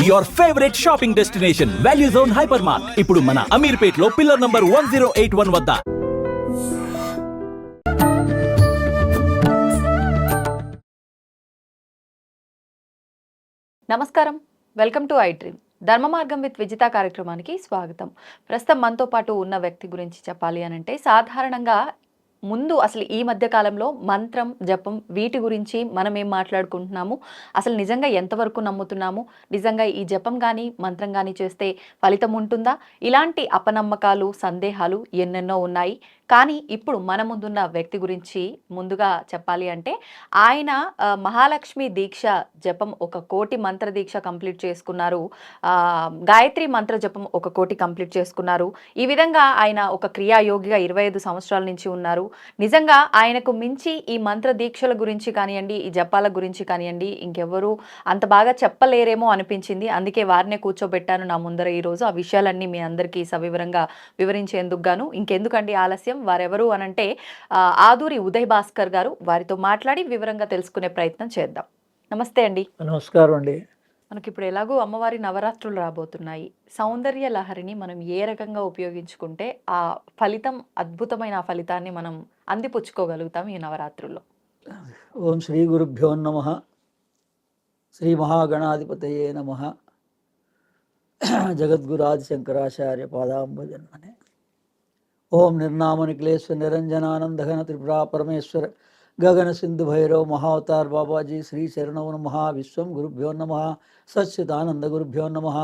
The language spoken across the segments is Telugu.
Your favourite shopping destination value zone hyper mart ఇప్పుడు మన అమీర్పేట్ లో పిల్లర్ నంబర్ 1081 వద్ద. నమస్కారం, వెల్కమ్ టు ఐ డ్రీమ్. ధర్మ మార్గం విత్ విజిత కార్యక్రమానికి స్వాగతం. ప్రస్తుతం మనతో పాటు ఉన్న వ్యక్తి గురించి చెప్పాలి అని అంటే, సాధారణంగా ముందు అసలు ఈ మధ్య కాలంలో మంత్రం, జపం వీటి గురించి మనం ఏం మాట్లాడుకుంటున్నాము, అసలు నిజంగా ఎంతవరకు నమ్ముతున్నాము, నిజంగా ఈ జపం కానీ మంత్రం కానీ చేస్తే ఫలితం ఉంటుందా, ఇలాంటి అపనమ్మకాలు, సందేహాలు ఎన్నెన్నో ఉన్నాయి. కానీ ఇప్పుడు మన ముందున్న వ్యక్తి గురించి ముందుగా చెప్పాలి అంటే, ఆయన మహాలక్ష్మి దీక్ష జపం 1,00,00,000 మంత్ర దీక్ష కంప్లీట్ చేసుకున్నారు. గాయత్రి మంత్ర జపం 1,00,00,000 కంప్లీట్ చేసుకున్నారు. ఈ విధంగా ఆయన ఒక క్రియాయోగిగా 25 సంవత్సరాల నుంచి ఉన్నారు. నిజంగా ఆయనకు మించి ఈ మంత్ర దీక్షల గురించి కానివ్వండి, ఈ జపాల గురించి కానివ్వండి, ఇంకెవరు అంత బాగా చెప్పలేరేమో అనిపించింది. అందుకే వారినే కూర్చోబెట్టాను నా ముందర ఈరోజు. ఆ విషయాలన్నీ మీ అందరికీ సవివరంగా వివరించేందుకు గాను ఇంకెందుకండి ఆలస్యం, వారెవరు అనంటే ఆదూరి ఉదయ్ భాస్కర్ గారు. వారితో మాట్లాడి వివరంగా తెలుసుకునే ప్రయత్నం చేద్దాం. నమస్తే అండి. నమస్కారం అండి. మనకి ఇప్పుడు ఎలాగో అమ్మవారి నవరాత్రులు రాబోతున్నాయి. సౌందర్య లహరిని మనం ఏ రకంగా ఉపయోగించుకుంటే ఆ ఫలితం, అద్భుతమైన ఆ ఫలితాన్ని మనం అందిపుచ్చుకోగలుగుతాం ఈ నవరాత్రుల్లో? ఓం శ్రీ గురుభ్యో నమః. శ్రీ మహాగణాధిపతయే నమః. జగద్గురాది శంకరాచార్య పాదాంబజన్మనే. ఓం నిర్నామ నిఖిలేశ్వర నిరంజనానందఘన త్రిపురా పరమేశ్వర గగన సింధు భైరవ మహావతార్ బాబాజీ శ్రీ శరణవ నమః. విశ్వం గురుభ్యో నమః. సచ్చిదానంద గురుభ్యో నమః.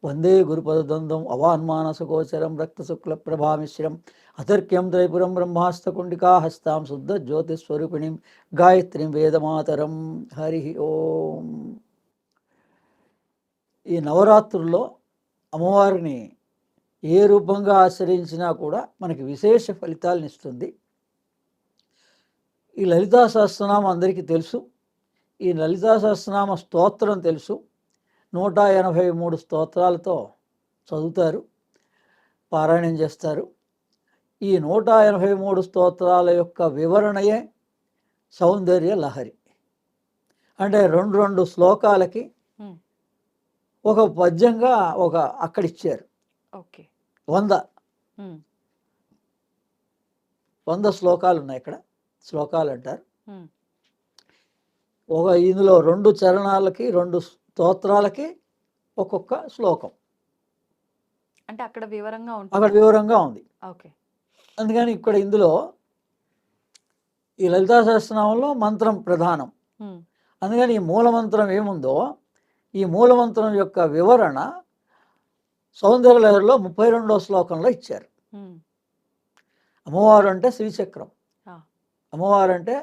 వందే గురుపదద్వంద్వం అవాన్మానసగోచరం రక్తశుక్ల ప్రభామిశ్రం అతర్క్యం త్రైపురం బ్రహ్మాస్తకుండికా హస్తాం శుద్ధ జ్యోతిస్వరూపిణీం గాయత్రీం వేదమాతరం. హరి ఓం. ఈ నవరాత్రుల్లో అమ్మవారిని ఏ రూపంగా ఆశ్రయించినా కూడా మనకి విశేష ఫలితాలను ఇస్తుంది. ఈ లలితా సహస్రనామం అందరికీ తెలుసు. ఈ లలితా సహస్రనామ స్తోత్రం తెలుసు. 183 స్తోత్రాలతో చదువుతారు, పారాయణం చేస్తారు. ఈ 183 స్తోత్రాల యొక్క వివరణయే సౌందర్య లహరి. అంటే 2 శ్లోకాలకి ఒక పద్యంగా ఒక అక్కడిచ్చారు. 100 శ్లోకాలు ఉన్నాయి. ఇక్కడ శ్లోకాలు అంటారు. ఇందులో 2 చరణాలకి 2 స్తోత్రాలకి ఒక్కొక్క శ్లోకం. అంటే అక్కడ వివరంగా ఉంది. అందుకని ఇక్కడ ఇందులో ఈ లలితా సహస్రనామంలో మంత్రం ప్రధానం. అందుకని ఈ మూలమంత్రం ఏముందో, ఈ మూలమంత్రం యొక్క వివరణ సౌందర్య లహరిలో 32వ శ్లోకంలో ఇచ్చారు. అమ్మవారు అంటే శ్రీచక్రం, అమ్మవారు అంటే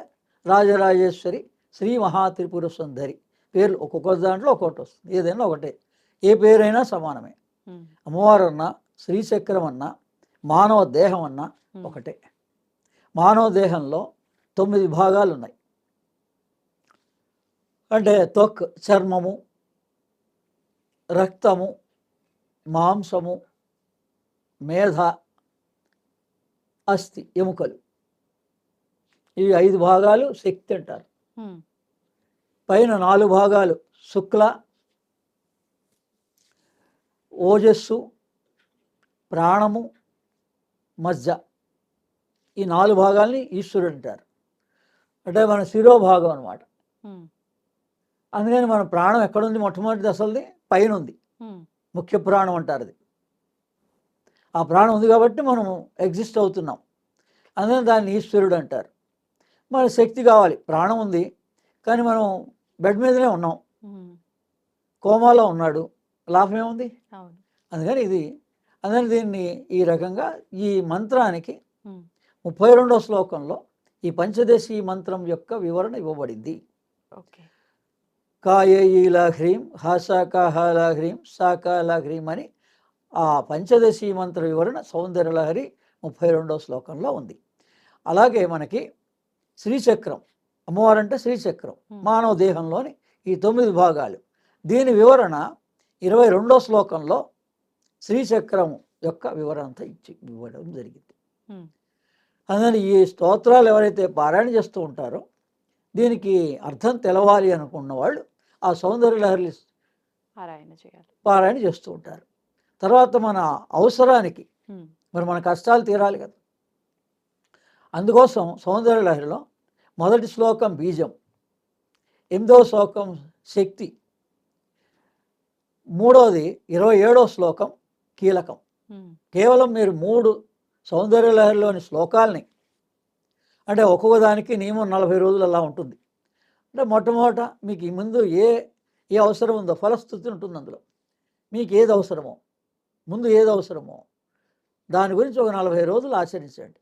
రాజరాజేశ్వరి, శ్రీ మహాత్రిపుర సుందరి. పేర్లు ఒక్కొక్క దాంట్లో ఒక్కొక్కటి వస్తుంది. ఏదైనా ఒకటే, ఏ పేరైనా సమానమే. అమ్మవారు అన్నా, శ్రీచక్రం అన్నా, మానవ దేహం అన్నా ఒకటే. మానవ దేహంలో 9 భాగాలు ఉన్నాయి. అంటే త్వక్ చర్మము, రక్తము, మాంసము, మేధ, అస్థి, ఎముకలు. ఇవి 5 భాగాలు శక్తి అంటారు. పైన 4 భాగాలు శుక్ల, ఓజస్సు, ప్రాణము, మజ్జ. ఈ 4 భాగాల్ని ఈశ్వరుడు అంటారు. అంటే మన శిరోభాగం అనమాట. అందుకని మన ప్రాణం ఎక్కడుంది? మొట్టమొదటి అసలుది పైన ఉంది, ముఖ్య ప్రాణం అంటారు. అది ఆ ప్రాణం ఉంది కాబట్టి మనము ఎగ్జిస్ట్ అవుతున్నాం. అందుకని దాన్ని ఈశ్వరుడు అంటారు. మన శక్తి కావాలి. ప్రాణం ఉంది కానీ మనం బెడ్ మీదనే ఉన్నాం, కోమాలో ఉన్నాడు, లాభం ఏముంది? అందుకని దీన్ని ఈ రకంగా ఈ మంత్రానికి 32వ శ్లోకంలో ఈ పంచదశి మంత్రం యొక్క వివరణ ఇవ్వబడింది. కాయేలాహ్రీం హాసాకాహాలాహ్రీం సాకాలాహ్రీం అని ఆ పంచదశి మంత్ర వివరణ సౌందర్య లహరి 32వ శ్లోకంలో ఉంది. అలాగే మనకి శ్రీచక్రం, అమ్మవారంటే శ్రీచక్రం, మానవ దేహంలోని ఈ 9 భాగాలు. దీని వివరణ 22వ శ్లోకంలో శ్రీచక్రం యొక్క వివరణ అంతా ఇవ్వడం జరిగింది. అందుకని ఈ స్తోత్రాలు ఎవరైతే పారాయణ చేస్తూ ఉంటారో, దీనికి అర్థం తెలవాలి అనుకున్న వాళ్ళు ఆ సౌందర్య లహరి పారాయణ చేయాలి. పారాయణ చేస్తూ ఉంటారు. తర్వాత మన అవసరానికి మరి మన కష్టాలు తీరాలి కదా, అందుకోసం సౌందర్య లహరిలో మొదటి శ్లోకం బీజం, 8వ శ్లోకం శక్తి, 3వది 27వ శ్లోకం కీలకం. కేవలం మీరు 3 సౌందర్య లహరిలోని శ్లోకాలని, అంటే ఒక్కొక్క దానికి నియమం 40 రోజులు అలా ఉంటుంది. అంటే మొట్టమొదట మీకు ఈ ముందు ఏ అవసరం ఉందో ఫలస్థుతి ఉంటుంది, అందులో మీకు ఏది అవసరమో, ముందు ఏది అవసరమో దాని గురించి ఒక 40 రోజులు ఆచరించండి.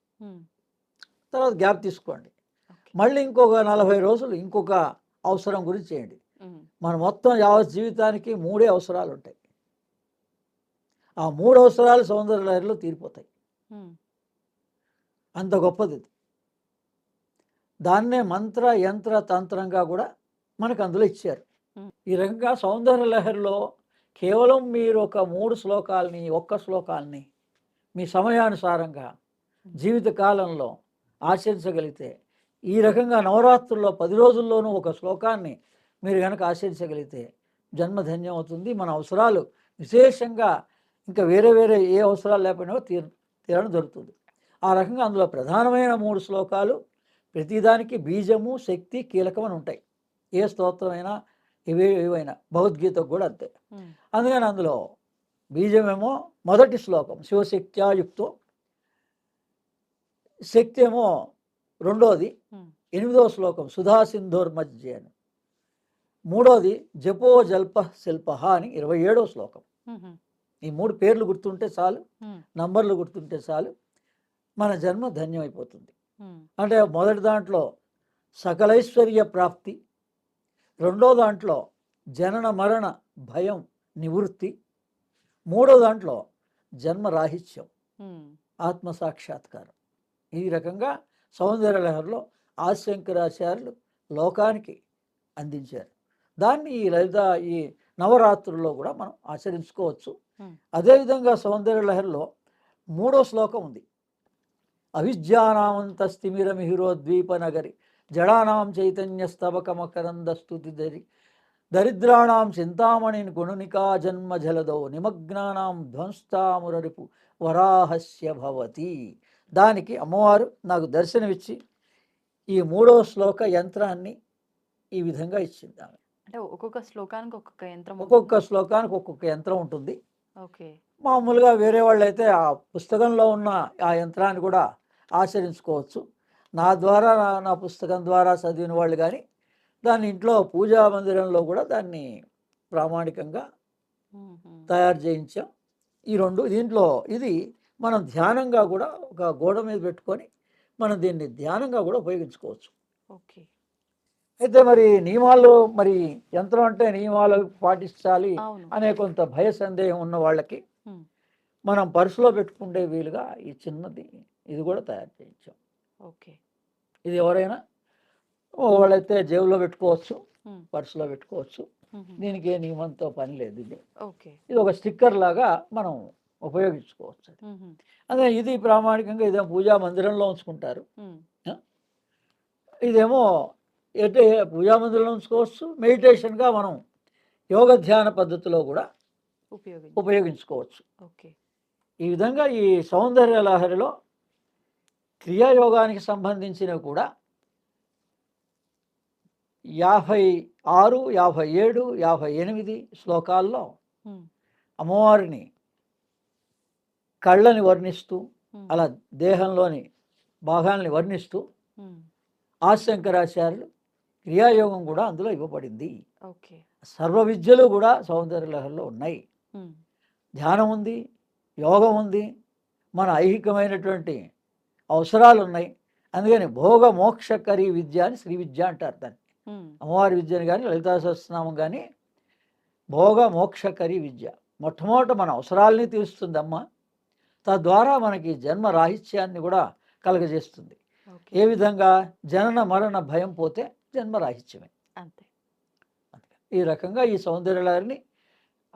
తర్వాత గ్యాప్ తీసుకోండి, మళ్ళీ ఇంకొక 40 రోజులు ఇంకొక అవసరం గురించి చేయండి. మన మొత్తం యావత్ జీవితానికి 3 అవసరాలు ఉంటాయి. ఆ 3 అవసరాలు సౌందర్య లహరిలో తీరిపోతాయి. అంత గొప్పది. దాన్నే మంత్ర యంత్ర తంత్రంగా కూడా మనకు అందులో ఇచ్చారు. ఈ రకంగా సౌందర్య లహరిలో కేవలం మీరు ఒక 3 శ్లోకాలని, ఒక్క శ్లోకాలని మీ సమయానుసారంగా జీవితకాలంలో ఆచరించగలిగితే, ఈ రకంగా నవరాత్రుల్లో 10 రోజుల్లోనూ ఒక శ్లోకాన్ని మీరు కనుక ఆచరించగలిగితే జన్మధన్యం అవుతుంది. మన అవసరాలు విశేషంగా ఇంకా వేరే ఏ అవసరాలు లేకపోయినా తీరడం జరుగుతుంది. ఆ రకంగా అందులో ప్రధానమైన 3 శ్లోకాలు, ప్రతిదానికి బీజము, శక్తి, కీలకం అని ఉంటాయి. ఏ స్తోత్రమైనా ఏవైనా, భగవద్గీతకు కూడా అంతే. అందుకని అందులో బీజమేమో మొదటి శ్లోకం శివశక్త్యాయుక్తో, శక్తి ఏమో 2వది 8వ శ్లోకం సుధా సింధోర్మజ్జేను, 3వది జపో జల్ప శిల్ప అని 27వ శ్లోకం. ఈ 3 పేర్లు గుర్తుంటే చాలు, నంబర్లు గుర్తుంటే చాలు, మన జన్మ ధన్యమైపోతుంది. అంటే మొదటి దాంట్లో సకలైశ్వర్య ప్రాప్తి, 2వ దాంట్లో జనన మరణ భయం నివృత్తి, 3వ దాంట్లో జన్మరాహిత్యం, ఆత్మసాక్షాత్కారం. ఈ రకంగా సౌందర్య లహరిలో ఆదిశంకరాచార్యులు లోకానికి అందించారు. దాన్ని ఈ నవరాత్రుల్లో కూడా మనం ఆచరించుకోవచ్చు. అదేవిధంగా సౌందర్య లహరిలో 3వ శ్లోకం ఉంది, అవిద్యానామంతస్తిమిరమిహిరోద్వీప నగరి జడానాం చైతన్య స్తవకమకరంద స్తుతి దరిద్రాణం చింతామణిని గుణనికా జన్మ జలదో నిమగ్నానాం ధ్వంస్తామురరిపు వరాహస్య భవతి. దానికి అమ్మవారు నాకు దర్శనమిచ్చి ఈ 3వ శ్లోక యంత్రాన్ని ఈ విధంగా ఇచ్చింది. ఆమె అంటే ఒక్కొక్క శ్లోకానికి ఒక్కొక్క యంత్రం, ఒక్కొక్క శ్లోకానికి ఒక్కొక్క యంత్రం ఉంటుంది. ఓకే. మామూలుగా వేరే వాళ్ళు అయితే ఆ పుస్తకంలో ఉన్న ఆ యంత్రాన్ని కూడా ఆచరించుకోవచ్చు. నా ద్వారా నా పుస్తకం ద్వారా చదివిన వాళ్ళు కానీ దాన్ని ఇంట్లో పూజా మందిరంలో కూడా దాన్ని ప్రామాణికంగా తయారు చేయించాం. ఈ 2 దీంట్లో ఇది మనం ధ్యానంగా కూడా ఒక గోడ మీద పెట్టుకొని మనం దీన్ని ధ్యానంగా కూడా ఉపయోగించుకోవచ్చు. ఓకే. అయితే మరి నియమాలు, మరి యంత్రం అంటే నియమాలు పాటించాలి అనే కొంత భయ సందేహం ఉన్న వాళ్ళకి మనం పర్సులో పెట్టుకుంటే వీలుగా ఈ చిన్నది ఇది కూడా తయారు చేయించాం. ఓకే. ఇది ఎవరైనా వాళ్ళైతే జేబులో పెట్టుకోవచ్చు, పర్సులో పెట్టుకోవచ్చు. దీనికి ఏ నియమంతో పని లేదు. ఇది ఒక స్టిక్కర్ లాగా మనం ఉపయోగించుకోవచ్చు. అదే ఇది ప్రామాణికంగా ఇదే పూజా మందిరంలో ఉంచుకుంటారు. ఇదేమో అయితే పూజా మందిరంలో ఉంచుకోవచ్చు, మెడిటేషన్గా మనం యోగ ధ్యాన పద్ధతిలో కూడా ఉపయోగించుకోవచ్చు. ఈ విధంగా ఈ సౌందర్య లహరిలో క్రియాయోగానికి సంబంధించినవి కూడా 56, 57, 58 శ్లోకాల్లో అమ్మవారిని కళ్ళని వర్ణిస్తూ, అలా దేహంలోని భాగాల్ని వర్ణిస్తూ ఆదిశంకరాచార్యులు క్రియాయోగం కూడా అందులో ఇవ్వబడింది. సర్వ విద్యలు కూడా సౌందర్య లహరిలో ఉన్నాయి. ధ్యానం ఉంది, యోగం ఉంది, మన ఐహికమైనటువంటి అవసరాలు ఉన్నాయి. అందుకని భోగ మోక్షకరి విద్య అని శ్రీ విద్య అంటారు దాన్ని. అమ్మవారి విద్యను కానీ లలితా సహస్రనామం కానీ భోగ మోక్షకరి విద్య. మొట్టమొదట మన అవసరాలని తీరుస్తుంది అమ్మ, తద్వారా మనకి జన్మ రాహిత్యాన్ని కూడా కలగజేస్తుంది. ఏ విధంగా జనన మరణ భయం పోతే జన్మ రాహిత్యమే. అంతే. ఈ రకంగా ఈ సౌందర్య లహరిని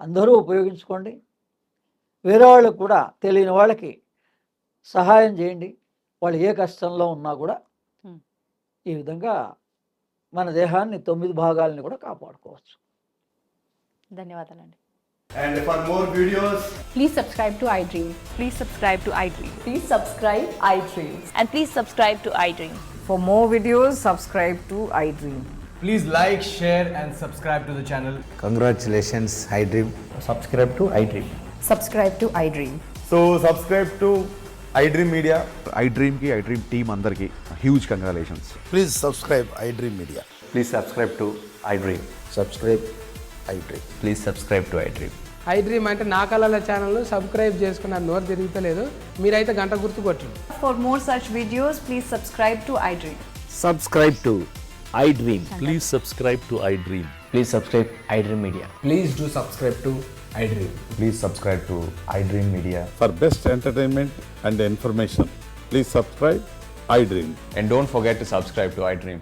అందరూ ఉపయోగించుకోండి. వేరే వాళ్ళకు కూడా తెలియని వాళ్ళకి సహాయం చేయండి. వాళ్ళు ఏ కష్టంలో ఉన్నా కూడా ఈ విధంగా మన దేహాన్ని 9 భాగాలని కూడా కాపాడుకోవచ్చు. ధన్యవాదాలండి. And for more videos, Please subscribe to iDream. Please subscribe to iDream. Please subscribe iDream. And please subscribe to iDream. For more videos, subscribe to iDream. Please like, share, and subscribe to the channel. Congratulations, iDream. Subscribe to iDream. Subscribe to iDream. so subscribe to iDream Media. iDream ki iDream team అందరికి huge congratulations. Please subscribe iDream Media. Please subscribe to iDream. Subscribe iDream. Please subscribe to iDream. iDream అంటే నా కళల ఛానల్ సబ్స్క్రైబ్ చేసుకున్న నోరు తిరుగుతలేదు మీరైతే గంట గుర్తు కొట్టండి. For more such videos, please subscribe to iDream. Subscribe to iDream. Please subscribe to iDream. Please subscribe iDream Media. Please do subscribe to iDream. Please subscribe to iDream Media. For best entertainment and information, please subscribe iDream. And don't forget to subscribe to iDream.